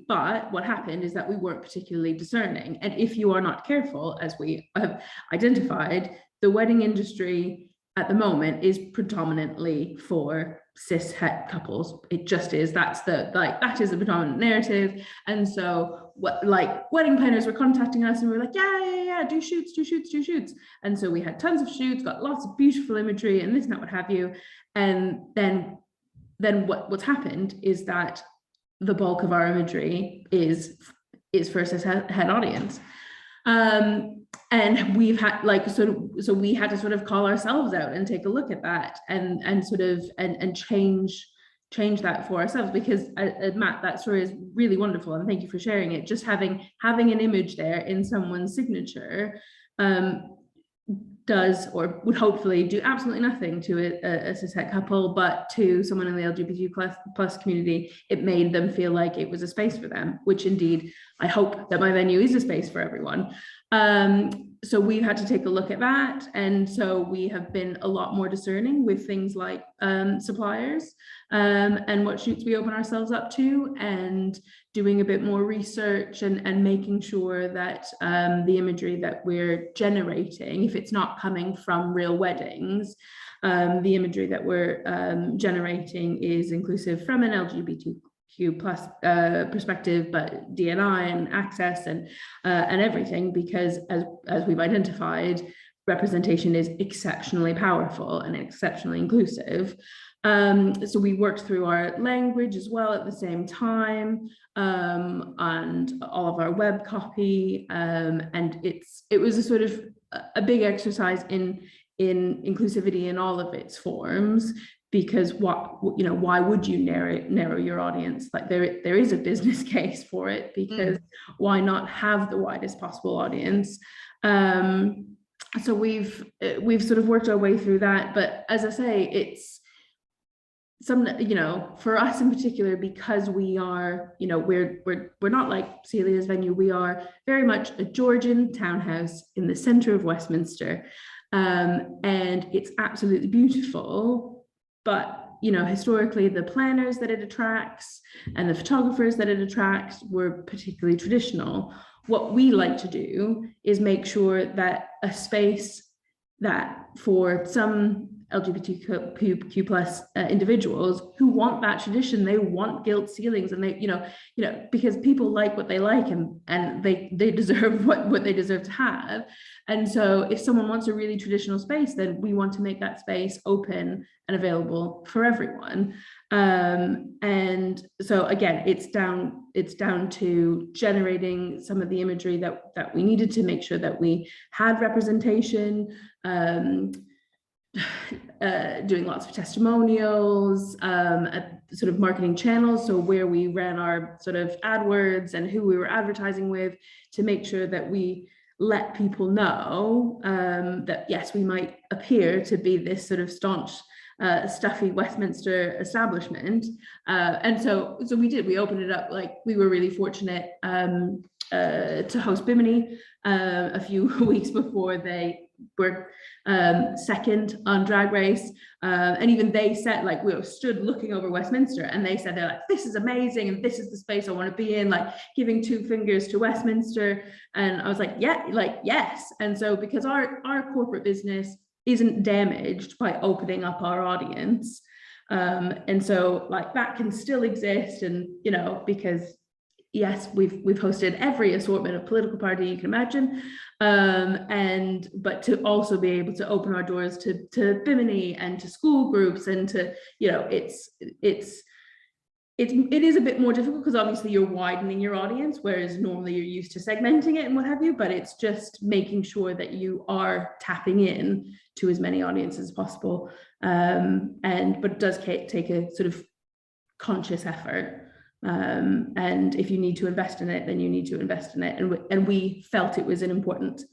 but what happened is that we weren't particularly discerning. And if you are not careful, as we have identified, the wedding industry at the moment is predominantly for cis het couples. It just is. That is the predominant narrative. And so wedding planners were contacting us, and we were like, yeah, do shoots. And so we had tons of shoots, got lots of beautiful imagery and this and that, what have you. And then what's happened is that the bulk of our imagery is for a cis het audience. And we've had so we had to sort of call ourselves out and take a look at that and change that for ourselves, because Matt, that story is really wonderful, and thank you for sharing it. Just having an image there in someone's signature does, or would hopefully do, absolutely nothing to a cis het couple, but to someone in the LGBTQ plus community, it made them feel like it was a space for them, which indeed I hope that my venue is a space for everyone. So we've had to take a look at that, and so we have been a lot more discerning with things like suppliers and what shoots we open ourselves up to, and doing a bit more research and making sure that the imagery that we're generating, if it's not coming from real weddings, the imagery that we're generating is inclusive from an LGBTQ plus perspective, but DNI and access and everything, because as we've identified, representation is exceptionally powerful and exceptionally inclusive. So we worked through our language as well at the same time, and all of our web copy, and it was a sort of a big exercise in inclusivity in all of its forms, because why would you narrow your audience? Like there is a business case for it, because why not have the widest possible audience? So we've sort of worked our way through that, but as I say, it's for us in particular, because we are, we're not like Celia's venue. We are very much a Georgian townhouse in the center of Westminster, and it's absolutely beautiful. But historically, the planners that it attracts and the photographers that it attracts were particularly traditional. What we like to do is make sure that a space that for some LGBTQ plus individuals who want that tradition, they want gilt ceilings, and they, because people like what they like, and they deserve what they deserve to have. And so if someone wants a really traditional space, then we want to make that space open and available for everyone. And so again, it's down to generating some of the imagery that we needed to make sure that we had representation, doing lots of testimonials, sort of marketing channels, so where we ran our sort of AdWords and who we were advertising with, to make sure that we let people know that yes, we might appear to be this sort of staunch, stuffy Westminster establishment, and so we opened it up. Like, we were really fortunate to host Bimini a few weeks before they were second on Drag Race, and even they said, like, we stood looking over Westminster, and they said, they're like, this is amazing, and this is the space I want to be in, like giving 2 fingers to Westminster. And I was like, yeah, like, yes. And so because our corporate business isn't damaged by opening up our audience, and so like that can still exist, and because yes, we've hosted every assortment of political party you can imagine, but to also be able to open our doors to Bimini and to school groups, and to it is a bit more difficult, because obviously you're widening your audience, whereas normally you're used to segmenting it and what have you, but it's just making sure that you are tapping in to as many audiences as possible, but it does take a sort of conscious effort. And if you need to invest in it, then you need to invest in it, and we felt it was an important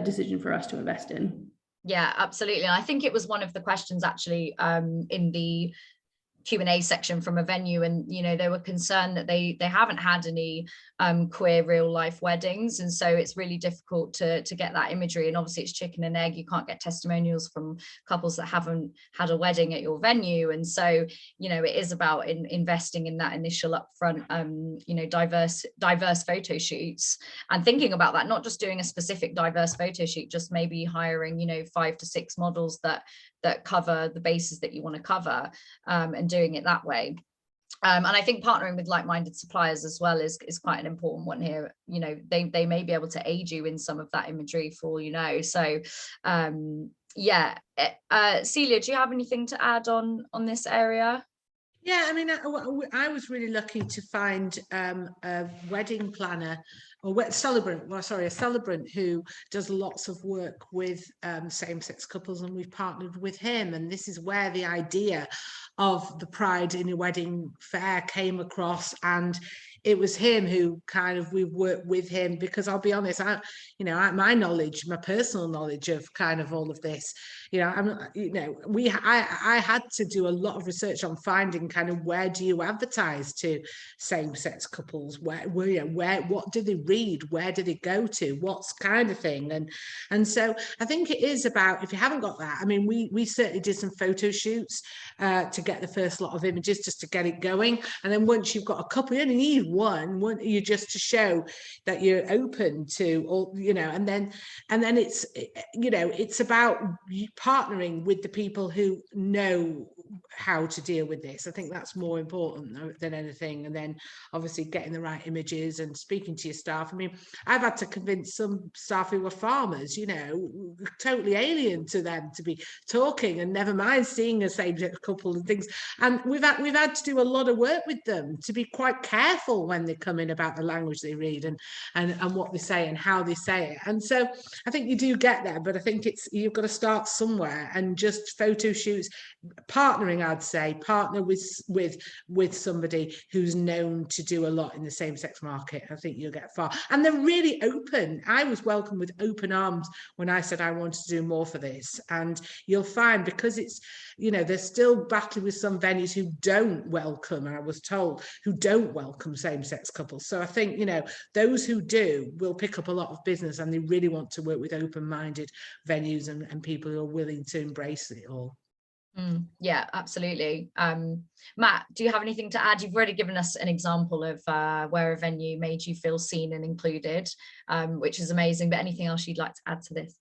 decision for us to invest in. Yeah, absolutely. And I think it was one of the questions actually in the Q&A section from a venue, and they were concerned that they haven't had any queer real life weddings, and so it's really difficult to get that imagery. And obviously it's chicken and egg, you can't get testimonials from couples that haven't had a wedding at your venue, and so it is about investing in that initial upfront diverse photo shoots, and thinking about that, not just doing a specific diverse photo shoot, just maybe hiring 5 to 6 models that cover the bases that you want to cover, and doing it that way. And I think partnering with like-minded suppliers as well is quite an important one here. They may be able to aid you in some of that imagery for all you know. So yeah, Celia, do you have anything to add on this area? Yeah, I mean, I was really lucky to find a wedding planner, or a celebrant who does lots of work with same-sex couples, and we've partnered with him. And this is where the idea of the Pride in a Wedding Fair came across, and it was him who we worked with him, because I'll be honest, my knowledge, my personal knowledge of kind of all of this, I had to do a lot of research on finding kind of where do you advertise to same-sex couples, where what do they read, where do they go to, what's kind of thing, and so I think it is about, if you haven't got that, I mean, we certainly did some photo shoots to get the first lot of images, just to get it going, and then once you've got a couple, you only need one you just to show that you're open to all, and then it's it's about partnering with the people who know how to deal with this. I think that's more important than anything. And then obviously getting the right images and speaking to your staff. I mean, I've had to convince some staff who were farmers, you know, totally alien to them to be talking, and never mind seeing a same-sex couple and things. And we've had to do a lot of work with them to be quite careful when they come in about the language they read and what they say and how they say it. And so I think you do get there, but I think you've got to start somewhere, and just photo shoots, partnering, I'd say, partner with somebody who's known to do a lot in the same-sex market. I think you'll get far. And they're really open. I was welcomed with open arms when I said I wanted to do more for this. And you'll find, because it's, you know, they're still battling with some venues who don't welcome, I was told, who don't welcome same-sex couples. So I think, you know, those who do will pick up a lot of business, and they really want to work with open-minded venues and people who are willing to embrace it all. Yeah, absolutely. Matt, do you have anything to add? You've already given us an example of where a venue made you feel seen and included, which is amazing, but anything else you'd like to add to this?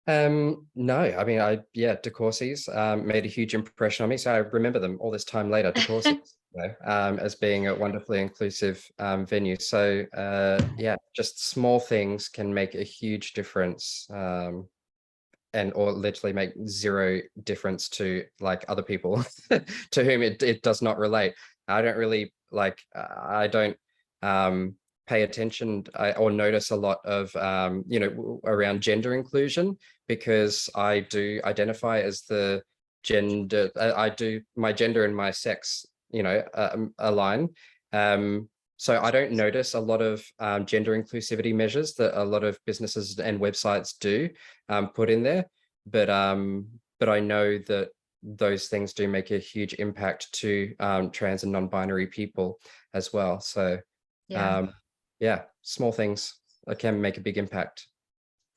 No, I mean, De Courcy's made a huge impression on me. So I remember them all this time later, De Courcy's, you know, as being a wonderfully inclusive venue. So yeah, just small things can make a huge difference, or literally make zero difference to like other people to whom it does not relate. I don't really I don't pay attention or notice a lot of you know, around gender inclusion, because I do identify as the gender, my gender and my sex, you know, align. So I don't notice a lot of gender inclusivity measures that a lot of businesses and websites do put in there, but I know that those things do make a huge impact to trans and non-binary people as well. So yeah, small things can make a big impact.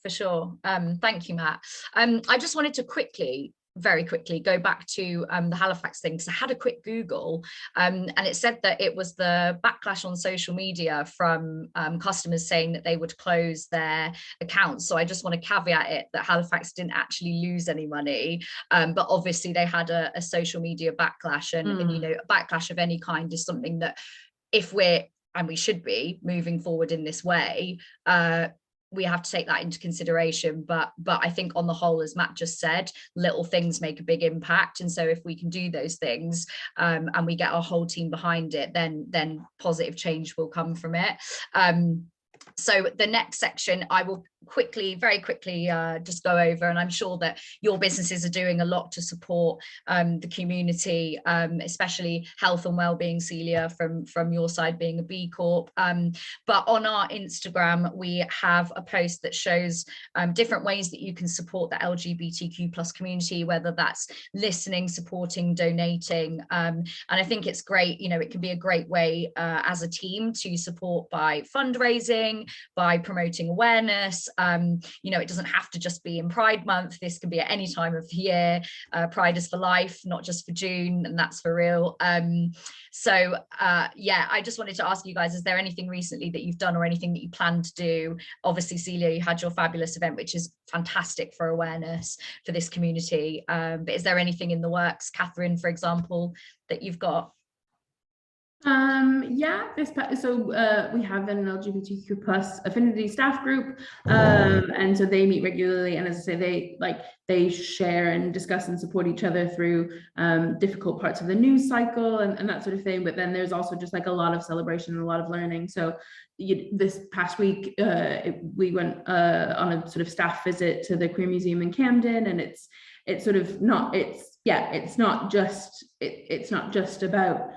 For sure. Thank you, Matt. I just wanted to very quickly go back to the Halifax thing, because I had a quick Google and it said that it was the backlash on social media from customers saying that they would close their accounts. So I just want to caveat it that Halifax didn't actually lose any money, but obviously they had a social media backlash, and you know, a backlash of any kind is something that, if we should be moving forward in this way, we have to take that into consideration. But I think on the whole, as Matt just said, little things make a big impact. And so if we can do those things and we get our whole team behind it, then positive change will come from it. So the next section I will very quickly just go over, and I'm sure that your businesses are doing a lot to support the community, especially health and wellbeing, Celia, from your side being a B Corp. But on our Instagram, we have a post that shows different ways that you can support the LGBTQ plus community, whether that's listening, supporting, donating. And I think it's great, you know, it can be a great way as a team to support by fundraising, by promoting awareness. You know, it doesn't have to just be in Pride Month. This can be at any time of the year. Pride is for life, not just for June, and that's for real. So yeah, I just wanted to ask you guys, is there anything recently that you've done or anything that you plan to do? Obviously, Celia, you had your fabulous event, which is fantastic for awareness for this community. But is there anything in the works, Catherine, for example, that you've got? Yeah, we have an LGBTQ plus affinity staff group, and so they meet regularly, and as I say, they share and discuss and support each other through difficult parts of the news cycle and that sort of thing. But then there's also just like a lot of celebration and a lot of learning. So this past week we went on a sort of staff visit to the Queer Museum in Camden, and it's not just about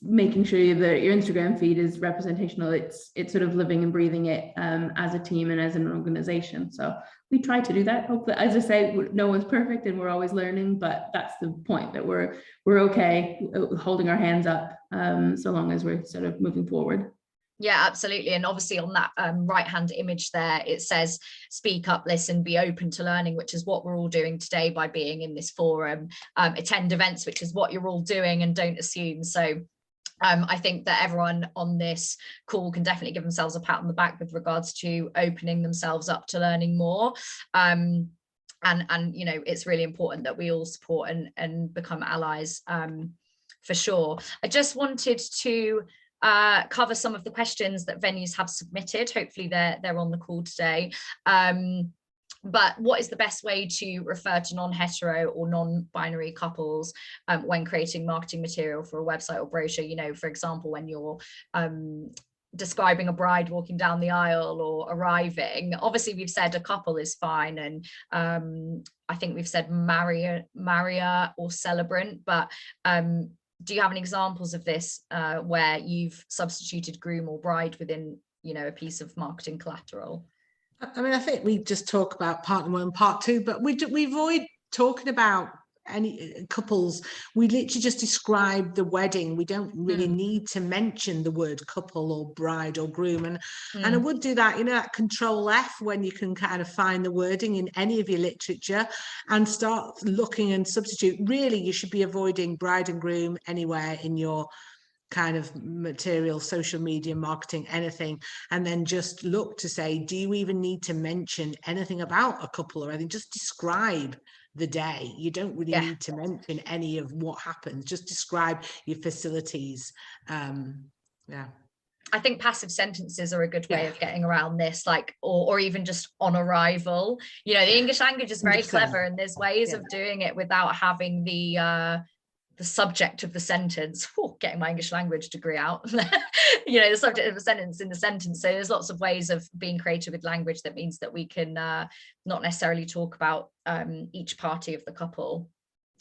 making sure that your Instagram feed is representational. It's sort of living and breathing it as a team and as an organization. So we try to do that. Hopefully, as I say, no one's perfect and we're always learning, but that's the point, that we're okay holding our hands up so long as we're sort of moving forward. Yeah, absolutely. And obviously on that right hand image there, it says speak up, listen, be open to learning, which is what we're all doing today by being in this forum. Attend events, which is what you're all doing, and don't assume. So I think that everyone on this call can definitely give themselves a pat on the back with regards to opening themselves up to learning more. and you know, it's really important that we all support and become allies, for sure. I just wanted to cover some of the questions that venues have submitted. Hopefully they're on the call today. But what is the best way to refer to non-hetero or non-binary couples when creating marketing material for a website or brochure? You know, for example, when you're describing a bride walking down the aisle or arriving. Obviously, we've said a couple is fine, and I think we've said Maria or celebrant, but do you have any examples of this where you've substituted groom or bride within, you know, a piece of marketing collateral? I mean, I think we just talk about part 1 and part 2, but we avoid talking about any couples. We literally just describe the wedding. We don't really need to mention the word couple or bride or groom. And I would do that, you know, that Control F, when you can kind of find the wording in any of your literature and start looking and substitute. Really, you should be avoiding bride and groom anywhere in your kind of material, social media, marketing, anything, and then just look to say, do you even need to mention anything about a couple or anything? Just describe the day. You don't really need to mention any of what happens. Just describe your facilities. I think passive sentences are a good way of getting around this, like, or even just on arrival. You know, the English language is very clever, and there's ways of doing it without having the subject of the sentence. Getting my English language degree out. You know, the subject of the sentence in the sentence. So there's lots of ways of being creative with language that means that we can not necessarily talk about each party of the couple.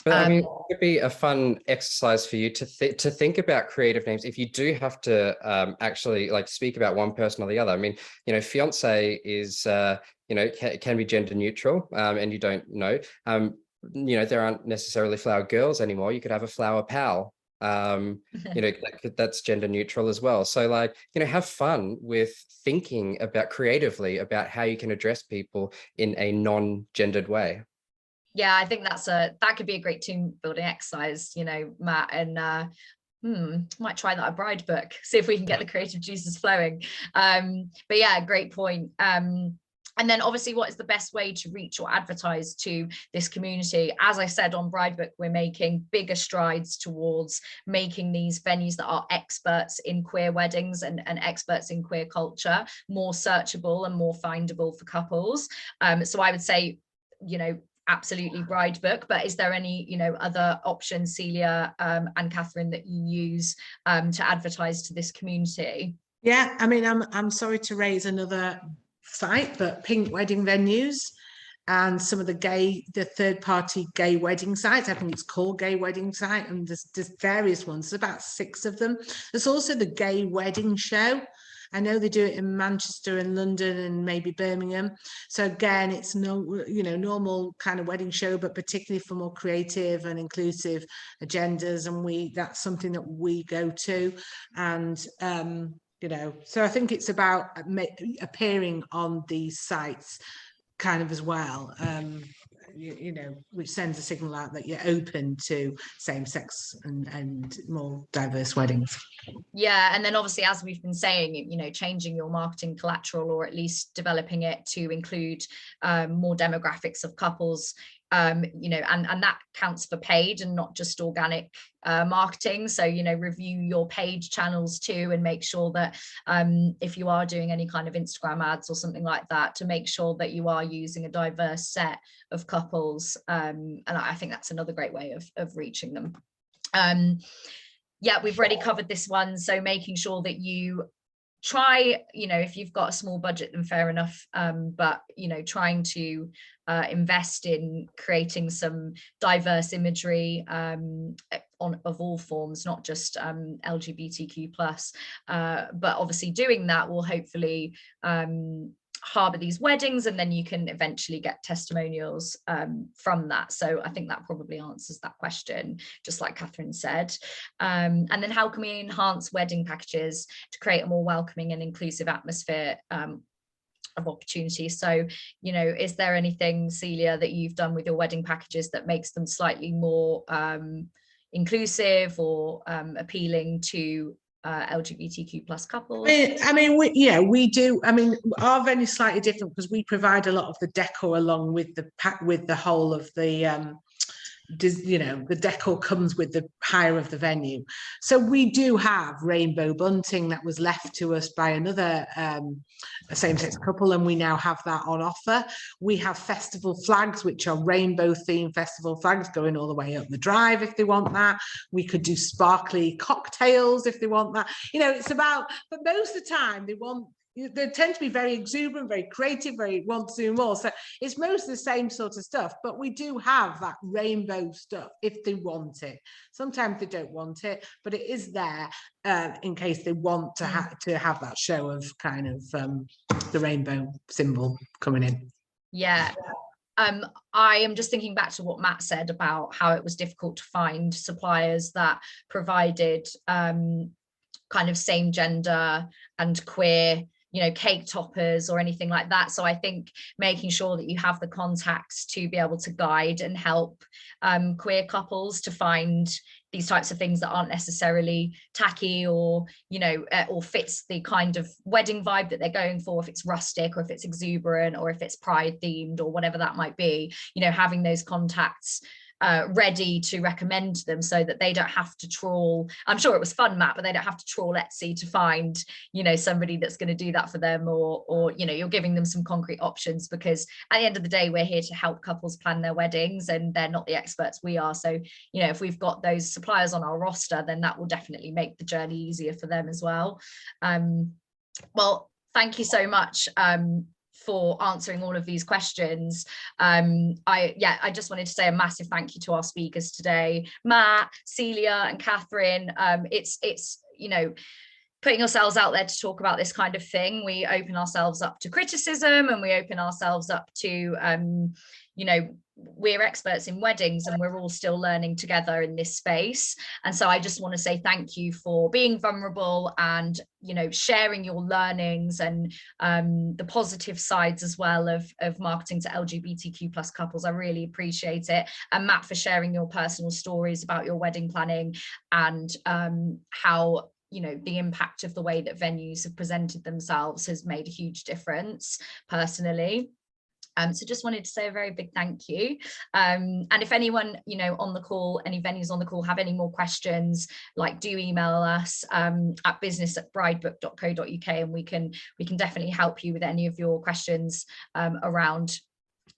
But I mean, it could be a fun exercise for you to think about creative names if you do have to actually like speak about one person or the other. I mean, you know, fiance is you know, can be gender neutral, and you don't know. You know, there aren't necessarily flower girls anymore. You could have a flower pal. You know, that's gender neutral as well. So like, you know, have fun with thinking about creatively about how you can address people in a non-gendered way. Yeah, I think that could be a great team building exercise, you know, Matt, and might try that at bride book, see if we can get the creative juices flowing. But yeah, great point. And then obviously, what is the best way to reach or advertise to this community? As I said, on Bridebook, we're making bigger strides towards making these venues that are experts in queer weddings and experts in queer culture more searchable and more findable for couples. So I would say, you know, absolutely Bridebook, but is there any, you know, other options, Celia and Catherine, that you use to advertise to this community? Yeah, I mean, I'm sorry to raise another site, but Pink Wedding Venues and some of the third-party gay wedding sites. I think it's called Gay Wedding Site, and there's various ones. There's about 6 of them. There's also the Gay Wedding Show. I know they do it in Manchester and London and maybe Birmingham. So again, it's normal kind of wedding show, but particularly for more creative and inclusive agendas. And that's something that we go to. And you know, so I think it's about appearing on these sites kind of as well, you know, which sends a signal out that you're open to same-sex and more diverse weddings. Yeah, and then obviously, as we've been saying, you know, changing your marketing collateral, or at least developing it to include more demographics of couples, you know, and that counts for paid and not just organic marketing. So, you know, review your paid channels too, and make sure that if you are doing any kind of Instagram ads or something like that, to make sure that you are using a diverse set of couples. And I think that's another great way of reaching them. Yeah, we've already covered this one. So making sure that you try, you know, if you've got a small budget, then fair enough. But, you know, trying to invest in creating some diverse imagery of all forms, not just LGBTQ+. But obviously doing that will hopefully harbour these weddings, and then you can eventually get testimonials from that. So I think that probably answers that question, just like Catherine said. And then how can we enhance wedding packages to create a more welcoming and inclusive atmosphere of opportunity? So, you know, is there anything, Celia, that you've done with your wedding packages that makes them slightly more inclusive or appealing to LGBTQ plus couples? We do. I mean, our venue is slightly different because we provide a lot of the decor along with the whole of the the decor comes with the hire of the venue. So we do have rainbow bunting that was left to us by another same-sex couple, and we now have that on offer. We have festival flags, which are rainbow themed festival flags going all the way up the drive if they want that. We could do sparkly cocktails if they want that. It's about, but most of the time they tend to be very exuberant, very creative, very want to do more. So it's most of the same sort of stuff, but we do have that rainbow stuff if they want it. Sometimes they don't want it, but it is there in case they want to have that show of kind of the rainbow symbol coming in. Yeah. I am just thinking back to what Matt said about how it was difficult to find suppliers that provided kind of same gender and queer cake toppers or anything like that. So I think making sure that you have the contacts to be able to guide and help queer couples to find these types of things that aren't necessarily tacky or or fits the kind of wedding vibe that they're going for, if it's rustic or if it's exuberant or if it's pride themed or whatever that might be, having those contacts ready to recommend them so that they don't have to trawl. I'm sure it was fun, Matt, but they don't have to trawl Etsy to find somebody that's going to do that for them, or you're giving them some concrete options, because at the end of the day we're here to help couples plan their weddings and they're not the experts we are. So if we've got those suppliers on our roster, then that will definitely make the journey easier for them as well. Well, thank you so much for answering all of these questions. I just wanted to say a massive thank you to our speakers today, Matt, Celia and Catherine. It's putting yourselves out there to talk about this kind of thing. We open ourselves up to criticism and we open ourselves up to we're experts in weddings and we're all still learning together in this space. And so I just want to say thank you for being vulnerable and sharing your learnings and the positive sides as well of marketing to LGBTQ plus couples. I really appreciate it. And Matt, for sharing your personal stories about your wedding planning and how the impact of the way that venues have presented themselves has made a huge difference personally. So just wanted to say a very big thank you. And if anyone, on the call, any venues on the call have any more questions, do email us at business@bridebook.co.uk, and we can definitely help you with any of your questions around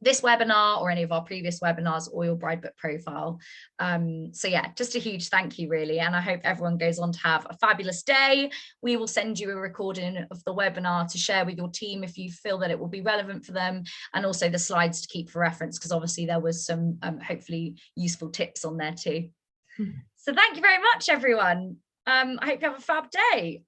this webinar or any of our previous webinars or your Bridebook profile. So yeah, just a huge thank you really, and I hope everyone goes on to have a fabulous day. We will send you a recording of the webinar to share with your team if you feel that it will be relevant for them, and also the slides to keep for reference, because obviously there was some hopefully useful tips on there too. So thank you very much everyone. I hope you have a fab day.